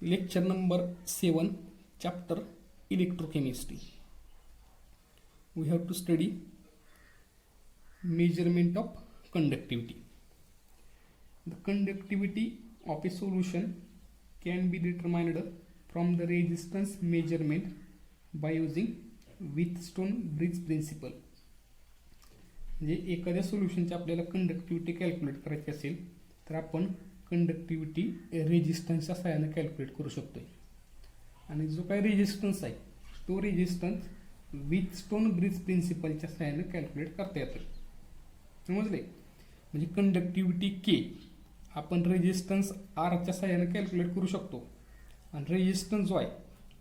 Lecture number 7, chapter electrochemistry. We have to study measurement of conductivity. The conductivity of a solution can be determined from the resistance measurement by using Wheatstone bridge principle. म्हणजे एखाद्या सोल्युशनची आपल्याला conductivity calculate करायची असेल तर आपण conductivity रेजिस्टन्सच्या सहाय्याने calculate करू शकतो. आणि जो काही रेजिस्टन्स आहे तो रेजिस्टन्स व्हीटस्टोन ब्रिज प्रिन्सिपलच्या सहाय्याने कॅल्क्युलेट करता येतो. समजले? म्हणजे कंडक्टिव्हिटी के आपण रेजिस्टन्स आरच्या सहाय्याने कॅल्क्युलेट करू शकतो आणि रेजिस्टन्स जो आहे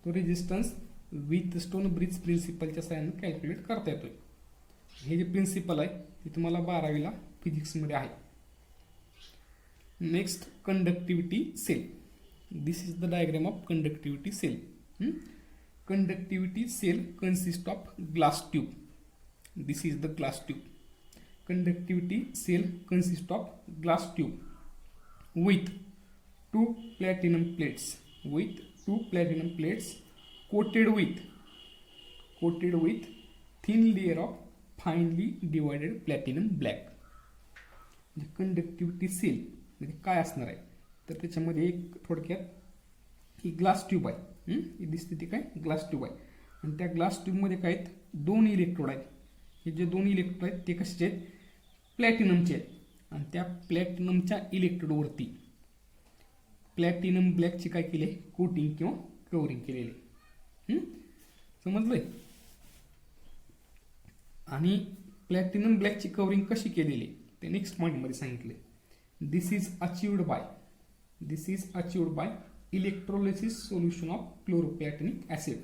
तो रेजिस्टन्स व्हीटस्टोन ब्रिज प्रिन्सिपलच्या सहाय्याने कॅल्क्युलेट करता येतोय. हे जे प्रिन्सिपल आहे ते तुम्हाला 12वीला फिजिक्समध्ये आहे. Next, conductivity cell. This is the diagram of conductivity cell. Conductivity cell consist of glass tube. This is the glass tube. Conductivity cell consist of glass tube with two platinum plates coated with thin layer of finely divided platinum black. म्हणजे conductivity sale म्हणजे काय असणार आहे तर त्याच्यामध्ये एक थोडक्यात ही glass tube आहे. ही दिसते ती काय ग्लास ट्यूब आहे आणि त्या ग्लास ट्यूबमध्ये काय आहेत दोन इलेक्ट्रोड आहेत. हे जे दोन इलेक्ट्रोड आहेत ते कशाचे आहेत प्लॅटिनमचे आहेत आणि त्या प्लॅटिनमच्या इलेक्ट्रोडवरती प्लॅटिनम ब्लॅकची काय केले कोटिंग किंवा कव्हरिंग केलेले. समजलंय? आणि प्लॅटिनम ब्लॅकची कव्हरिंग कशी केलेली ते नेक्स्ट पॉईंटमध्ये सांगितले. This is achieved by electrolysis solution of chloroplatinic acid.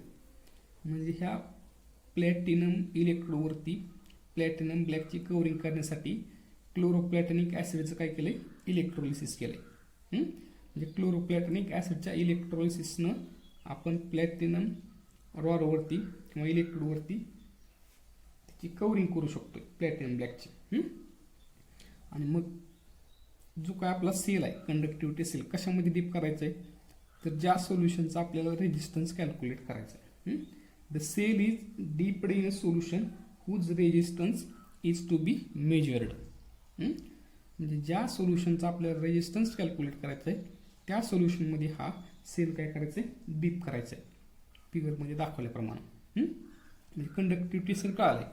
म्हणजे ह्या प्लॅटिनम इलेक्ट्रोडवरती प्लॅटिनम ब्लॅकची कव्हरिंग करण्यासाठी क्लोरोप्लॅटिनिक ॲसिडचं काय केलंय इलेक्ट्रोलिसिस केलंय. म्हणजे क्लोरोप्लॅटिनिक ॲसिडच्या इलेक्ट्रोलिसिसनं आपण प्लॅटिनम रॉडवरती किंवा इलेक्ट्रोडवरती त्याची कव्हरिंग करू शकतो प्लॅटिनम ब्लॅकची. आणि मग जो काय आपला सेल आहे कंडक्टिव्हिटी सेल कशामध्ये डीप करायचं आहे तर ज्या सोल्युशनचा आपल्याला रेजिस्टन्स कॅल्क्युलेट करायचा आहे. The cell is dipped in a solution whose resistance is to be measured. म्हणजे ज्या सोल्युशनचा आपल्याला रेजिस्टन्स कॅल्क्युलेट करायचं आहे त्या सोल्युशनमध्ये हा सेल काय करायचं आहे डीप करायचं आहे फिगरमध्ये दाखवल्याप्रमाणे. म्हणजे कंडक्टिव्हिटी सेल कळालं आहे.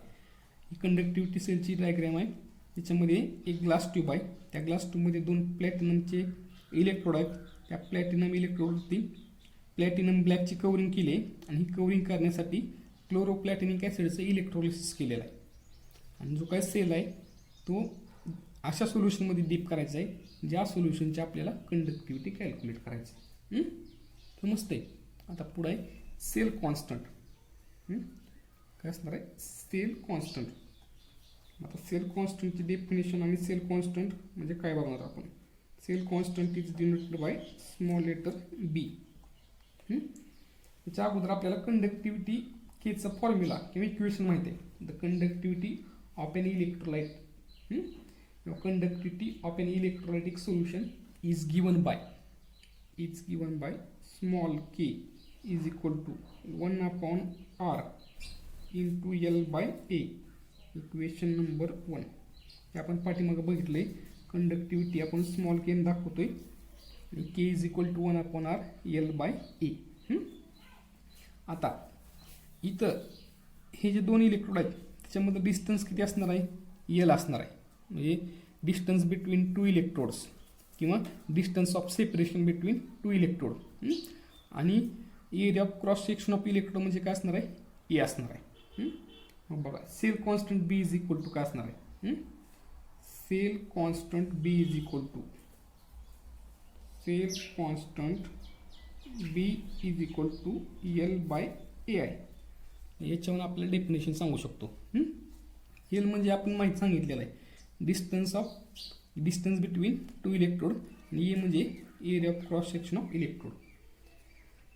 ही कंडक्टिव्हिटी सेलची डायग्राम आहे. त्याच्यामध्ये एक ग्लास ट्यूब आहे. त्या ग्लास ट्यूबमध्ये दोन प्लॅटिनमचे इलेक्ट्रोड आहेत. त्या प्लॅटिनम इलेक्ट्रोडवरती प्लॅटिनम ब्लॅकची कव्हरिंग केली आहे आणि ही कव्हरिंग करण्यासाठी क्लोरोप्लॅटिनिक ॲसिडचं इलेक्ट्रोलिसिस केलेलं आहे. आणि जो काय सेल आहे तो अशा सोल्युशनमध्ये डीप करायचा आहे ज्या सोल्युशनची आपल्याला कंडक्टिव्हिटी कॅल्क्युलेट करायची आहे. समजते? आता पुढे आहे सेल कॉन्स्टंट. काय असणार आहे सेल कॉन्स्टंट. आता सेल कॉन्स्टंटची डेफिनेशन आणि सेल कॉन्स्टंट म्हणजे काय बघणार आपण. Cell constant is denoted by small letter B. त्याच्या अगोदर आपल्याला कंडक्टिव्हिटी केचा फॉर्म्युला किंवा इक्वेशन माहिती आहे. The conductivity of an electrolyte conductivity of an electrolytic solution is given by small k is equal to 1 upon r into L by A. Equation number 1 हे आपण पाठीमागे बघितले. कंडक्टिव्हिटी आपण स्मॉल के दाखवतोय आणि K is equal to 1 upon R L by A. आता इथं हे जे दोन इलेक्ट्रोड आहेत त्याच्यामध्ये डिस्टन्स किती असणार आहे एल असणार आहे. म्हणजे डिस्टन्स बिटवीन टू इलेक्ट्रोड्स किंवा distance of separation between two electrode. आणि area of cross section of electrode म्हणजे काय असणार आहे ए असणार आहे. मग बघा cell constant B is equal to काय असणार आहे cell constant B is equal to L by A आहे. याच्यावरून आपल्याला डेफिनेशन सांगू शकतो. एल म्हणजे आपण माहिती सांगितलेलं आहे डिस्टन्स बिटवीन टू इलेक्ट्रोड आणि ए म्हणजे area of cross section of electrode.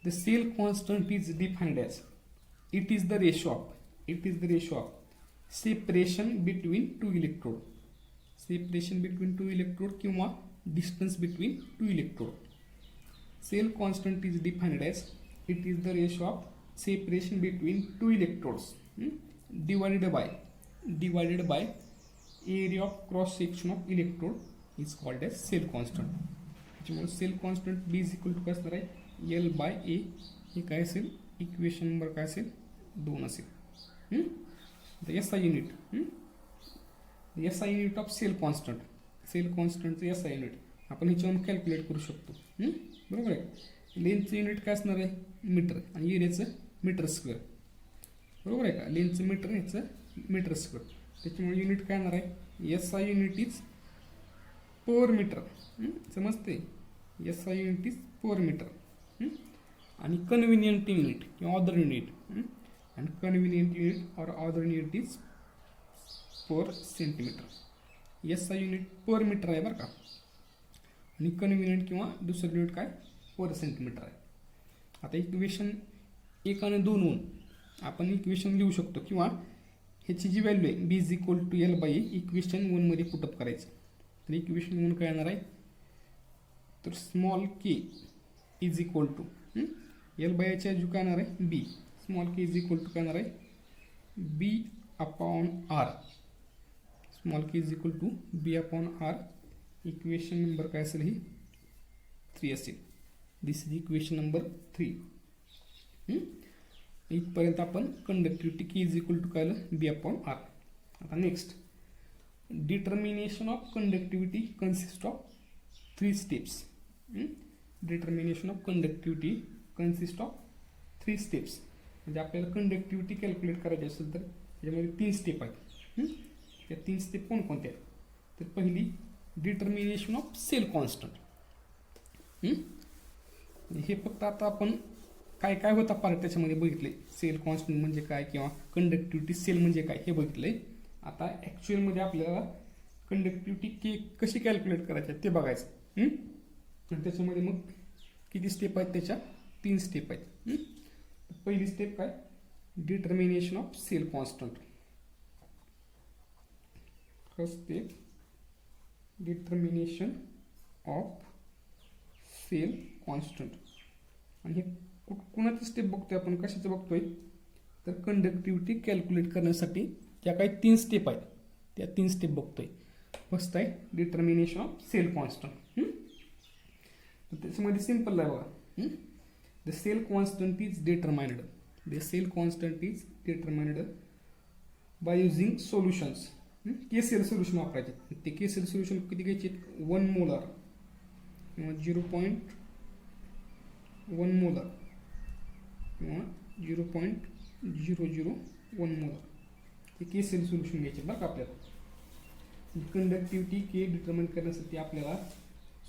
The cell constant is defined as it is the ratio of separation between two electrode किंवा distance between two electrode. cell constant is defined as it is the ratio of separation between two electrodes divided by area of cross section of electrode is called as cell constant. त्याच्यामुळे cell constant B is equal to काय असणार आहे L by ए. हे काय असेल equation number काय असेल 2 असेल. आता S I unit of cell कॉन्स्टंटचं एस आय युनिट आपण ह्याच्यावरून कॅल्क्युलेट करू शकतो. बरोबर आहे. लेन्थचं युनिट काय असणार आहे मीटर आणि एरियाचं मीटर स्क्वेअर. बरोबर आहे का. लेन्थचं मीटर ह्याचं मीटर स्क्वेअर. त्याच्यामुळे युनिट काय येणार आहे S I unit is per metre. समजते. S I unit is per metre. आणि कन्व्हिनियंट युनिट किंवा अदर युनिट आणि कन्व्हिनियंट युनिट और other unit is per centimetre. S I unit per metre आहे बरं का. आणि कन्व्हिनियंट किंवा दुसरं युनिट काय पर सेंटीमीटर आहे. आता इक्वेशन 1 आणि 2 वरून आपण इक्वेशन लिहू शकतो किंवा ह्याची जी व्हॅल्यू आहे B is equal to L by equation 1 मध्ये पुटअप करायचं. तर इक्वेशन 1 काय येणार आहे तर small K is equal to L by च्या जो काय येणार आहे B. Small K is equal to काय येणार आहे B upon R. Small K is equal to B upon R. Equation number काय असेल ही 3 असेल. This is equation number 3. इथपर्यंत आपण conductivity K is equal to काय आलं बी अपॉन आर. आता next determination of conductivity consist of 3 steps. Determination of conductivity consist of 3 steps. म्हणजे आपल्याला कंडक्टिव्हिटी कॅल्क्युलेट करायची असेल तर त्याच्यामध्ये 3 स्टेप आहेत. त्या 3 स्टेप कोणकोणत्या आहेत तर पहिली डिटर्मिनेशन ऑफ सेल कॉन्स्टंट. हे फक्त आता आपण काय काय होता पार्ट त्याच्यामध्ये बघितले. सेल कॉन्स्टंट म्हणजे काय किंवा कंडक्टिव्हिटी सेल म्हणजे काय हे बघितले. आता ॲक्च्युअलमध्ये आपल्याला कंडक्टिव्हिटी कशी कॅल्क्युलेट करायची ते बघायचं. त्याच्यामध्ये मग किती स्टेप आहेत त्याच्या 3 स्टेप आहेत. पहिली स्टेप काय determination of cell constant. First step determination of cell constant. आणि हे कुणाची स्टेप बघतोय आपण कशाचं बघतोय तर कंडक्टिव्हिटी कॅल्क्युलेट करण्यासाठी त्या काही 3 स्टेप आहेत त्या 3 स्टेप बघतोय. फर्स्ट आहे डिटर्मिनेशन ऑफ सेल कॉन्स्टंट. त्याच्यामध्ये सिंपल आहे बघा. The cell constant is determined. The cell constant is determined by using solutions. KCl solution वापरायचे. ते केसीएल सोल्युशन किती घ्यायचे 1 मोलार किंवा 0.1 मोलार किंवा 0.001 मोलार. हे केसीएल सोल्युशन घ्यायचे बरं का आपल्याला. कंडक्टिव्हिटी के डिटर्मिन करण्यासाठी आपल्याला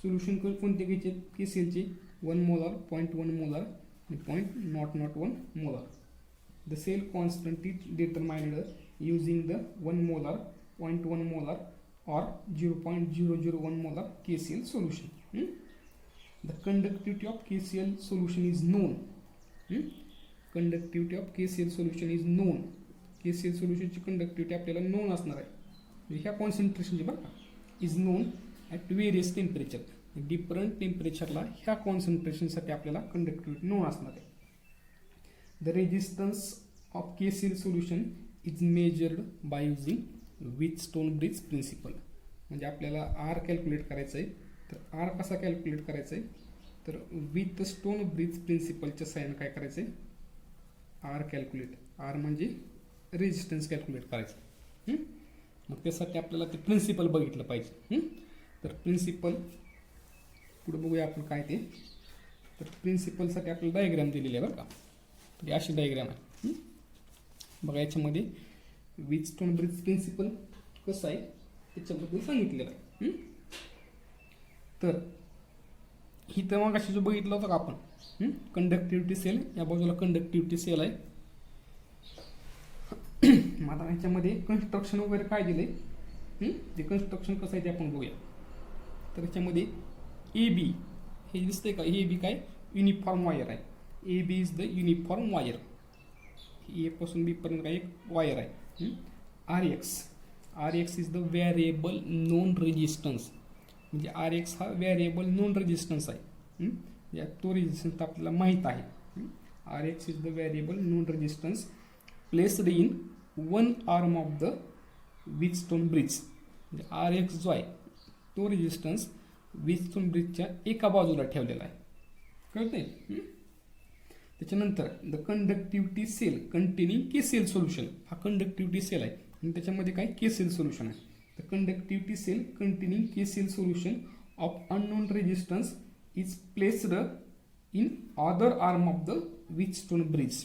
सोल्युशन कोणते घ्यायचे केसीएलचे 1 मोलार 0.1 मोलार आणि 0.001 molar. The cell constant is determined using the 1 molar, 0.1 molar or 0.001 molar KCl solution. The conductivity of KCl solution is known. Conductivity of KCl solution is known. KCl solution ची conductivity आपल्याला known असणार आहे. ह्या concentration जे बघा is known at various temperature. Different टेम्परेचरला ह्या कॉन्सन्ट्रेशनसाठी आपल्याला कंडक्टिव्हिटी नोन असणार आहे. The resistance of KCl solution is measured by using Wheatstone bridge principle. म्हणजे आपल्याला आर कॅल्क्युलेट करायचं आहे. तर आर कसा कॅल्क्युलेट करायचा आहे तर विथस्टोन ब्रिज प्रिन्सिपलच्या साहाय्याने काय करायचं आहे आर कॅल्क्युलेट. आर म्हणजे रेजिस्टन्स कॅल्क्युलेट करायचं. मग त्यासाठी आपल्याला ते प्रिन्सिपल बघितलं पाहिजे. तर प्रिन्सिपल पुढे बघूया आपण काय ते. तर प्रिन्सिपलसाठी आपल्याला डायग्राम दिलेली आहे बरं का. तर अशी डायग्राम आहे बघा. याच्यामध्ये विथस्टोन ब्रिज प्रिन्सिपल कसं आहे त्याच्याबद्दल सांगितलेलं आहे. तर ही तर मग अशी जो बघितलं होतं का आपण कंडक्टिव्हिटी सेल. या बाजूला कंडक्टिव्हिटी सेल आहे. आता ह्याच्यामध्ये कन्स्ट्रक्शन वगैरे काय दिलंय ते कन्स्ट्रक्शन कसं आहे ते आपण बघूया. तर ह्याच्यामध्ये ए बी हे दिसतंय का. ए बी काय युनिफॉर्म वायर आहे. A B is the uniform wire. A पासून बी पर्यंत काय एक वायर आहे. R X is the variable known resistance. म्हणजे आर एक्स हा व्हेरिएबल नोन रेजिस्टन्स आहे. या तो रेजिस्टन्स आपल्याला माहीत आहे. R X is the variable known resistance placed in one arm of the Wheatstone bridge. म्हणजे आर एक्स जो आहे तो रेजिस्टन्स वीजस्टोन ब्रिजच्या एका बाजूला ठेवलेला आहे. कळतंय. त्याच्यानंतर the conductivity cell containing KCl solution. हा कंडक्टिव्हिटी सेल आहे आणि त्याच्यामध्ये काय केसीएल सोल्युशन आहे. The conductivity cell containing KCl solution of unknown resistance is placed in other arm of the Wheatstone bridge.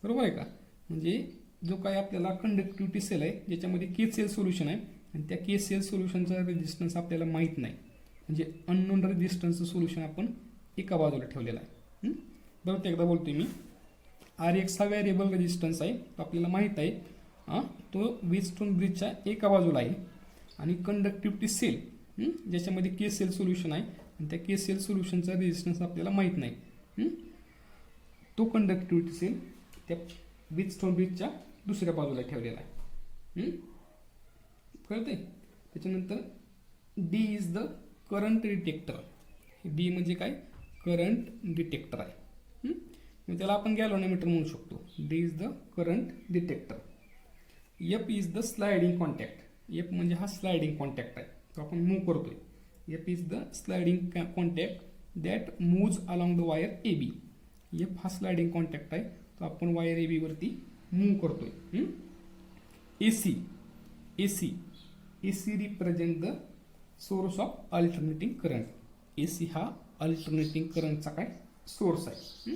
बरोबर आहे का. म्हणजे जो काय आपल्याला कंडक्टिव्हिटी सेल आहे ज्याच्यामध्ये केसीएल सोल्युशन आहे आणि त्या केसीएल सोल्युशनचा रेजिस्टन्स आपल्याला माहीत नाही. म्हणजे अननोन रेजिस्टन्सचं सोल्युशन आपण एका बाजूला ठेवलेलं आहे. बरं ते एकदा बोलतोय मी. आर एक्स हा व्हेरिएबल रेजिस्टन्स आहे तो आपल्याला माहीत आहे. तो वीजस्टोन ब्रिजच्या एका बाजूला आहे आणि कंडक्टिव्हिटी सेल ज्याच्यामध्ये केसीएल सोल्युशन आहे आणि त्या केसीएल सोल्युशनचा रेजिस्टन्स आपल्याला माहीत नाही. तो कंडक्टिव्हिटी सेल त्या वीजस्टोन ब्रिजच्या दुसऱ्या बाजूला ठेवलेला आहे. कळते. त्याच्यानंतर D is the current detector. D म्हणजे काय करंट डिटेक्टर आहे. त्याला आपण गॅल्व्हनोमीटर म्हणू शकतो. D is the current detector. F is the sliding contact. F म्हणजे हा स्लायडिंग कॉन्टॅक्ट आहे तो आपण मूव्ह करतोय. F is the sliding contact that moves along the wire A B. F हा स्लायडिंग कॉन्टॅक्ट आहे तो आपण वायर ए बी वरती मूव्ह करतोय. AC AC AC represent the source of alternating current. AC हा अल्टरनेटिंग करंटचा काय सोर्स आहे.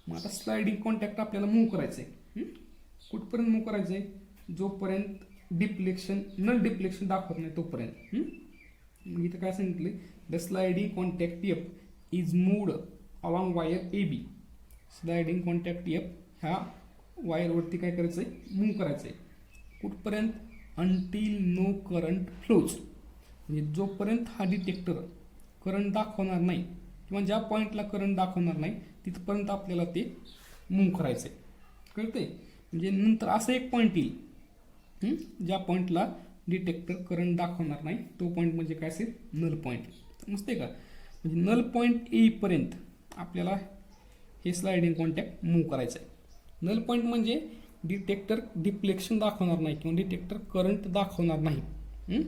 मग आता स्लायडिंग कॉन्टॅक्ट आपल्याला मूव्ह करायचं आहे. कुठपर्यंत मूव्ह करायचं आहे जोपर्यंत डिप्लेक्शन नल डिप्लेक्शन दाखवत नाही तोपर्यंत. मग इथं काय सांगितलं the sliding contact F is moved along wire A B. Sliding contact F ह्या वायरवरती काय करायचं आहे मूव्ह करायचं आहे. कुठपर्यंत अंटील नो करंट फ्लोज. म्हणजे जोपर्यंत हा डिटेक्टर करंट दाखवणार नाही किंवा ज्या पॉईंटला करंट दाखवणार नाही तिथपर्यंत आपल्याला ते मूव्ह करायचं आहे. कळतंय. म्हणजे नंतर असं एक पॉईंट येईल ज्या पॉईंटला डिटेक्टर करंट दाखवणार नाही तो पॉईंट म्हणजे काय असेल नल पॉईंट. समजते का. म्हणजे नल पॉईंट येईपर्यंत आपल्याला हे स्लायडिंग कॉन्टॅक्ट मूव्ह करायचं आहे. नल पॉईंट म्हणजे डिटेक्टर डिप्लेक्शन दाखवणार नाही किंवा डिटेक्टर करंट दाखवणार नाही.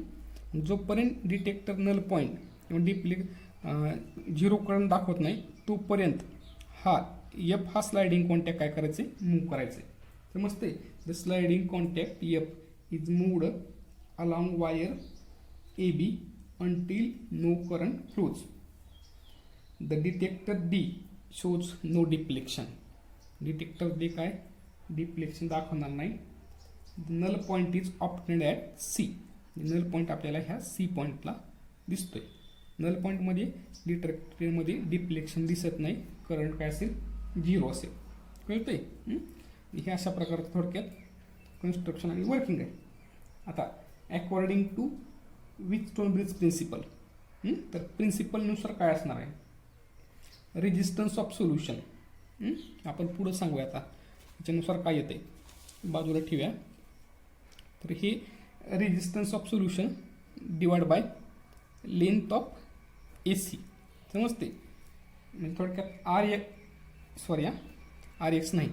जोपर्यंत डिटेक्टर नल पॉईंट किंवा झिरो करंट दाखवत नाही तोपर्यंत हा एफ हा स्लायडिंग कॉन्टॅक्ट काय करायचं मूव्ह करायचं आहे. समजते. The sliding contact F is moved along wire A B until no current flows. The detector D shows no deflection. Detector D काय डिप्लेक्शन दाखवणार नाही. Null point is obtained at C. Null point आपल्याला ह्या C पॉईंटला दिसतोय. Null पॉईंटमध्ये डिटेक्टरमध्ये deflection दिसत नाही. करंट काय असेल झिरो असेल. कळतंय. हे अशा प्रकारचं थोडक्यात कन्स्ट्रक्शन आणि वर्किंग आहे. आता according to Wheatstone bridge principal. तर प्रिन्सिपलनुसार काय असणार आहे रेजिस्टन्स ऑफ सोल्युशन. आपण पुढं सांगूया आता त्याच्यानुसार काय येते बाजूला ठेवूया. तर हे resistance of solution divide by length of A C. समजते. म्हणजे थोडक्यात आर एक्स नाही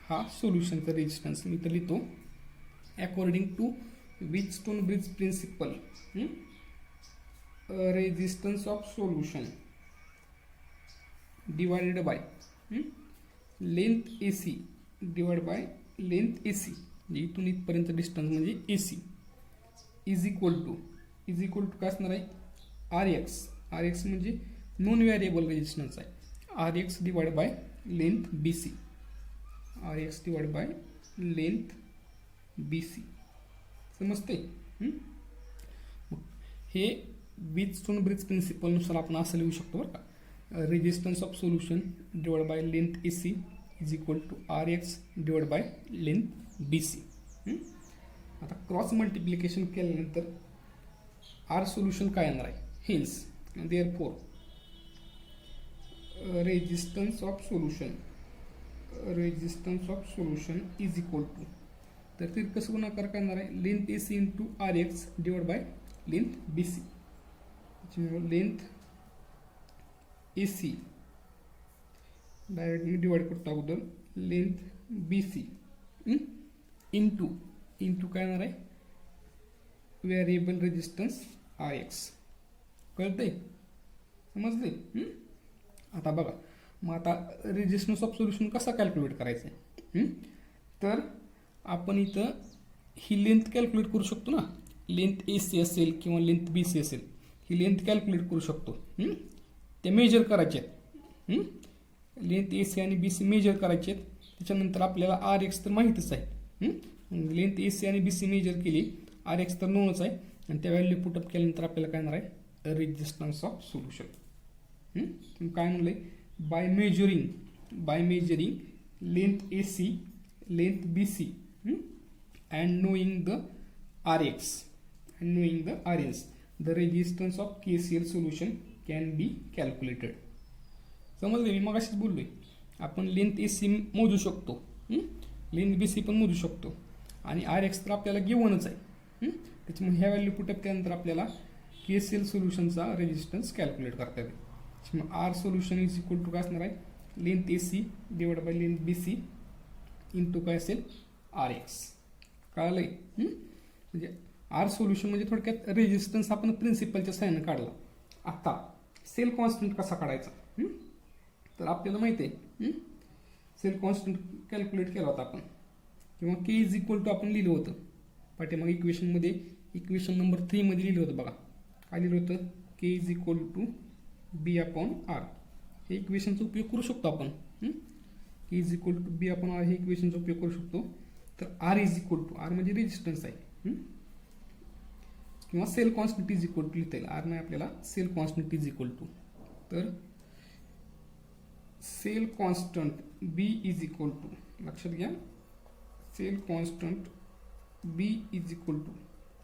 हा सोल्युशनचा रेजिस्टन्स मी तर लिहितो according to Wheatstone bridge principle. Resistance of solution divided by length A C divide by length A C. म्हणजे इथून इथपर्यंत डिस्टन्स म्हणजे A C is equal to काय असणार आहे आर एक्स म्हणजे नॉन व्हेरिएबल रेजिस्टन्स आहे. R X divide by length B C. R X divide by length B C. समजते. हे वीजस्टोन ब्रिज प्रिन्सिपलनुसार आपण असं लिहू शकतो बरं का. Resistance of solution divide by length A C is equal to R X divide by length B C. आता cross multiplication केल्यानंतर आर सोल्युशन काय येणार आहे hence therefore resistance of solution is equal to. तर ते कसं गुणाकार करणार आहे length A C into R X divide by length B C. Length A C direct मी डिवाइड करतो अगोदर लेंथ बी सी इंटू काय येणार आहे व्हेरिएबल रेजिस्टन्स आर एक्स. कळतंय समजले. आता बघा मग आता रेजिस्टन्स ऑफ सोल्युशन कसा कॅल्क्युलेट करायचा आहे. तर आपण इथं ही लेंथ कॅल्क्युलेट करू शकतो ना. लेंथ ए सी असेल किंवा लेंथ बी सी असेल ही लेंथ कॅल्क्युलेट करू शकतो. ते मेजर करायचे आहेत. लेंथ ए सी आणि बी सी मेजर करायचे आहेत. त्याच्यानंतर आपल्याला आर एक्स तर माहीतच आहे. लेंथ ए सी आणि बी सी मेजर केली आर एक्स तर नोनच आहे आणि त्या व्हॅल्यू पुटअप केल्यानंतर आपल्याला काय येणार आहे रेजिस्टन्स ऑफ सोल्युशन. काय म्हणलंय by measuring length A C length B C and knowing the R X and knowing the R S the resistance of KCL solution can be calculated. समजले. मी मग अशीच बोललोय आपण लेंथ ए सी मोजू शकतो लेंथ बी सी पण मोजू शकतो आणि आर एक्स तर आपल्याला गिवनच आहे. त्याच्यामुळे ह्या व्हॅल्यू पुटअप केल्यानंतर आपल्याला KCL सोल्युशनचा रेजिस्टन्स कॅल्क्युलेट करता येते. त्याच्यामुळे R solution is equal to काय असणार आहे length A C divide by length B C into काय असेल आर एक्स. कळालंय. म्हणजे आर सोल्युशन म्हणजे थोडक्यात रेजिस्टन्स आपण प्रिन्सिपलच्या साह्यानं काढला. आता सेल कॉन्स्टंट कसा काढायचा तर आपल्याला माहिती आहे सेल कॉन्स्टंट कॅल्क्युलेट केला होता आपण किंवा के इज इक्वल टू आपण लिहिलं होतं पाठीमाग इक्वेशनमध्ये इक्वेशन नंबर 3 मध्ये लिहिलं होतं. बघा काय लिहिलं होतं K is equal to B upon R. हे इक्वेशनचा उपयोग करू शकतो आपण. K is equal to B upon R हे इक्वेशनचा उपयोग करू शकतो. तर R is equal to R म्हणजे रेजिस्टन्स आहे किंवा cell constant is equal to लिहिता येईल. आर नाही आपल्याला cell constant is equal to तर cell constant B is equal to लक्षात घ्या cell constant B is equal to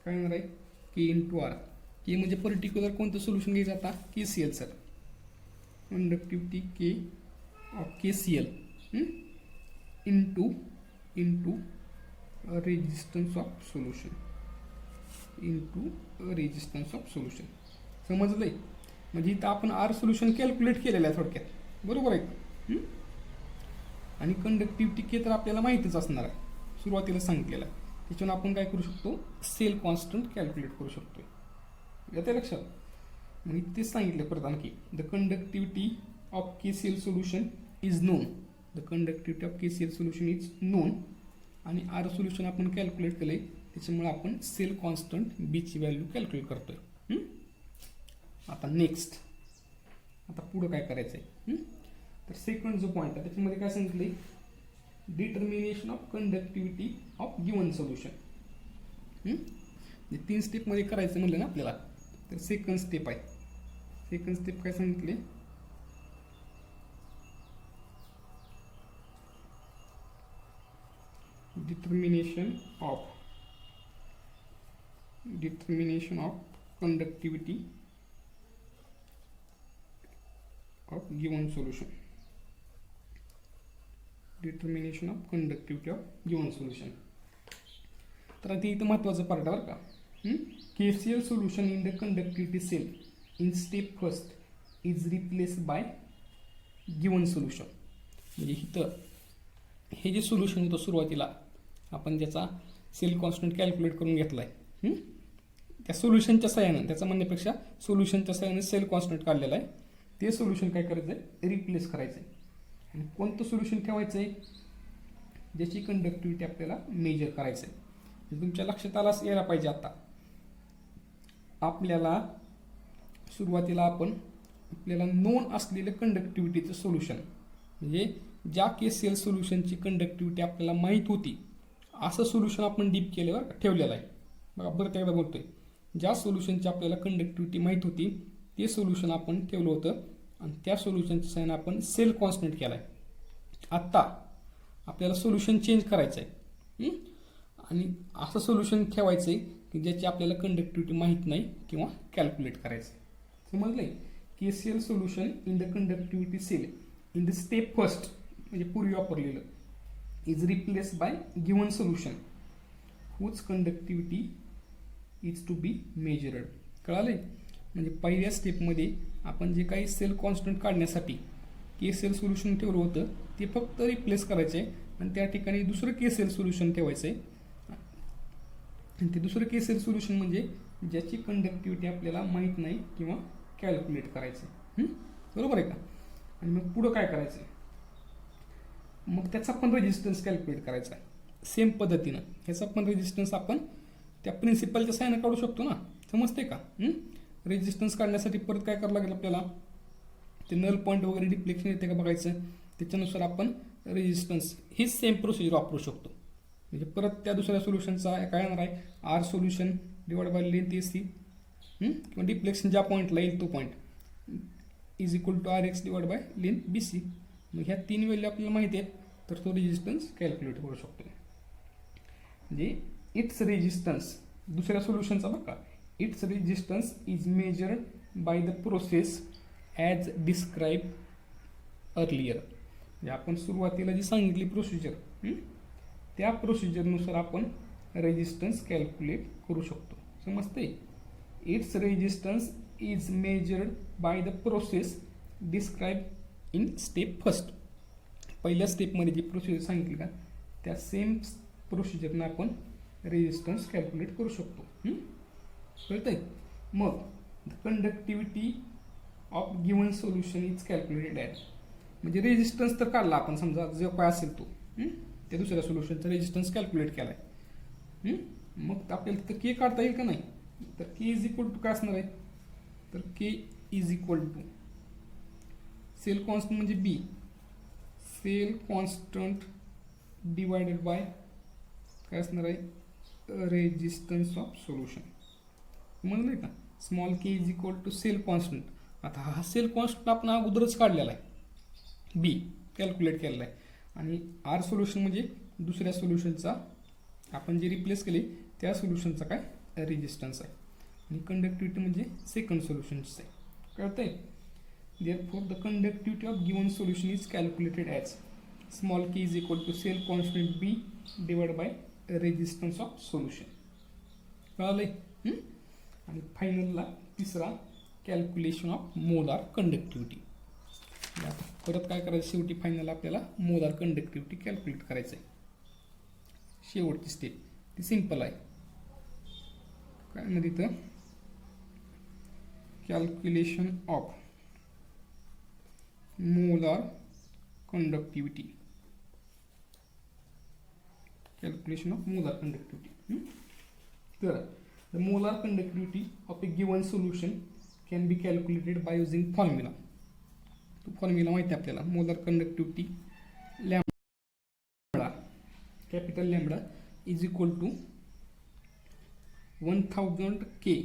काय होणार आहे के इंटू आर. के म्हणजे पर्टिक्युलर कोणतं सोल्युशन घ्यायचं आता KCL sir conductivity K of KCL into resistance of solution समजलंय. म्हणजे इथं आपण आर सोल्युशन कॅल्क्युलेट केलेलं आहे थोडक्यात बरोबर आहे. आणि कंडक्टिव्हिटी के तर आपल्याला माहितीच असणार आहे सुरुवातीला सांगितलेलं आहे. त्याच्यानं आपण काय करू शकतो सेल कॉन्स्टंट कॅल्क्युलेट करू शकतो. येते लक्षात. मग तेच सांगितलं परत आणखी the conductivity of KCL solution is non. The conductivity of KCL solution is non आणि आर सोल्युशन आपण कॅल्क्युलेट केलंय त्याच्यामुळे आपण सेल कॉन्स्टंट बीची व्हॅल्यू कॅल्क्युलेट करतोय. आता नेक्स्ट आता पुढं काय करायचं आहे तर सेकंड जो पॉईंट आहे त्याच्यामध्ये काय सांगितलंय determination of conductivity of given solution. 3 स्टेपमध्ये करायचं म्हणलं ना आपल्याला तर सेकंड स्टेप आहे. सेकंड स्टेप काय सांगितले determination of conductivity of given solution. Determination of conductivity of given solution. तर आता इथं महत्त्वाचं पार्ट आहे बरं का. KCL solution in the conductivity cell in step first is replace by given solution. म्हणजे इथं हे जे सोल्युशन होतं सुरुवातीला आपण ज्याचा सेल कॉन्स्टंट कॅल्क्युलेट करून घेतला आहे त्या सोल्युशनच्या सहाय्यानं त्याचा म्हणण्यापेक्षा सोल्युशनच्या सहाय्याने सेल कॉन्स्टंट काढलेला आहे. ते सोल्युशन काय करायचं आहे रिप्लेस करायचं आहे. आणि कोणतं सोल्युशन ठेवायचं आहे ज्याची कंडक्टिव्हिटी आपल्याला मेजर करायचं आहे. तुमच्या लक्षात यायला पाहिजे. आता आपल्याला सुरुवातीला आपल्याला नोन असलेलं कंडक्टिव्हिटीचं सोल्युशन म्हणजे ज्या KCL सोल्युशनची कंडक्टिव्हिटी आपल्याला माहीत होती असं सोल्युशन आपण डीप केल्यावर ठेवलेलं आहे. बघा परत एकदा बोलतोय ज्या सोल्युशनची आपल्याला कंडक्टिव्हिटी माहीत होती ते सोल्युशन आपण ठेवलं होतं आणि त्या सोल्युशनच्या साईन आपण सेल कॉन्स्टंट केला आहे. आत्ता आपल्याला सोल्युशन चेंज करायचं आहे आणि असं सोल्युशन ठेवायचं आहे की ज्याची आपल्याला कंडक्टिव्हिटी माहीत नाही किंवा कॅल्क्युलेट करायचं आहे. समजलंय. KCL solution in the conductivity cell in the step first म्हणजे पूर्वी वापरलेलं is replace by given solution whose conductivity is to be measured. कळालंय. म्हणजे पहिल्या स्टेपमध्ये आपण जे काही सेल कॉन्स्टंट काढण्यासाठी के सेल सोल्युशन ठेवलं होतं ते फक्त रिप्लेस करायचे आणि त्या ठिकाणी दुसरं के सेल सोल्युशन ठेवायचं आहे. आणि ते दुसरं के सेल सोल्युशन म्हणजे ज्याची कंडक्टिव्हिटी आपल्याला माहीत नाही किंवा कॅल्क्युलेट करायचं. बरोबर आहे का? आणि मग पुढं काय करायचं, मग त्याचा पण रेजिस्टन्स कॅल्क्युलेट करायचा आहे सेम पद्धतीनं. ह्याचा पण रेजिस्टन्स आपण त्या प्रिन्सिपलच्या साहाय्याने काढू शकतो ना, समजते का? रेजिस्टन्स काढण्यासाठी परत काय करावं लागेल आपल्याला, ते नल पॉईंट वगैरे डिफ्लेक्शन येते का बघायचं, त्याच्यानुसार आपण रेजिस्टन्स हीच सेम प्रोसिजर वापरू शकतो. म्हणजे परत त्या दुसऱ्या सोल्युशनचा काय येणार आहे, R solution divide by length A C किंवा डिफ्लेक्शन ज्या पॉईंटला येईल तो point is equal to R X divide by length B C. मग ह्या 3 व्हॅल्यू आपल्याला माहिती आहेत तर तो रेजिस्टन्स कॅल्क्युलेट करू शकतो. म्हणजे इट्स रेजिस्टन्स दुसऱ्या सोल्युशनचा बघा, it's resistance is measured by the process as describe earlier. म्हणजे आपण सुरुवातीला जी सांगितली प्रोसिजर त्या प्रोसिजरनुसार आपण रेजिस्टन्स कॅल्क्युलेट करू शकतो. समजते? It's resistance is measured by the process describe in step first. पहिल्या स्टेपमध्ये जी प्रोसिजर सांगितली का त्या सेम प्रोसिजरनं आपण रेजिस्टन्स कॅल्क्युलेट करू शकतो. कळतंय? मग the conductivity of given solution is calculated at. म्हणजे रेजिस्टन्स तर काढला आपण, समजा जो काय असेल तो त्या दुसऱ्या सोल्युशनचा रेजिस्टन्स कॅल्क्युलेट केला आहे. मग आपल्याला तिथं के काढता येईल का नाही, तर के इज इक्वल टू काय असणार आहे, तर K is equal to cell constant म्हणजे B, cell constant divided by काय असणार आहे, रेजिस्टन्स ऑफ सोल्युशन. समजलं का? Small K is equal to cell constant. आता हा सेल कॉन्स्टंट आपण अगोदरच काढलेला आहे, बी कॅल्क्युलेट केलेला आहे. आणि आर सोल्युशन म्हणजे दुसऱ्या सोल्युशनचा आपण जे रिप्लेस केले त्या सोल्युशनचा काय रेजिस्टन्स आहे. आणि कंडक्टिव्हिटी म्हणजे सेकंड सोल्युशनचं आहे. कळतंय? Therefore, the conductivity of given solution is calculated as small k is equal to cell constant B divided by resistance of solution. कळालंय? आणि फायनलला तिसरा कॅल्क्युलेशन ऑफ मोलार कंडक्टिव्हिटी. आता परत काय करायचं, शेवटी फायनल आपल्याला मोलार कंडक्टिव्हिटी कॅल्क्युलेट करायचं आहे. शेवटची स्टेप ती सिंपल आहे. काय ना तिथं calculation of molar conductivity, calculation of molar conductivity. तर the molar conductivity of a given solution can be calculated by using formula. तो फॉर्म्युला माहिती आहे आपल्याला, molar conductivity lambda, capital lambda is equal to 1000 K,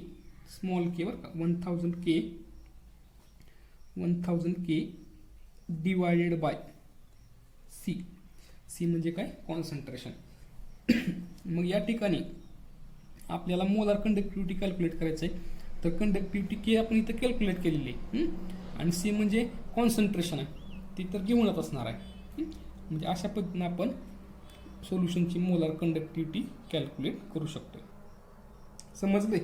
small K बरं का, 1000 K divided by C. C म्हणजे काय, concentration. मग या ठिकाणी आपल्याला मोलार कंडक्टिव्हिटी कॅल्क्युलेट करायचं आहे. तर कंडक्टिव्हिटी के आपण इथं कॅल्क्युलेट केलेली आहे आणि सी म्हणजे कॉन्सन्ट्रेशन आहे, ती तर घेऊनच असणार आहे. म्हणजे अशा पद्धतीने आपण सोल्युशनची मोलार कंडक्टिव्हिटी कॅल्क्युलेट करू शकतो. समजले?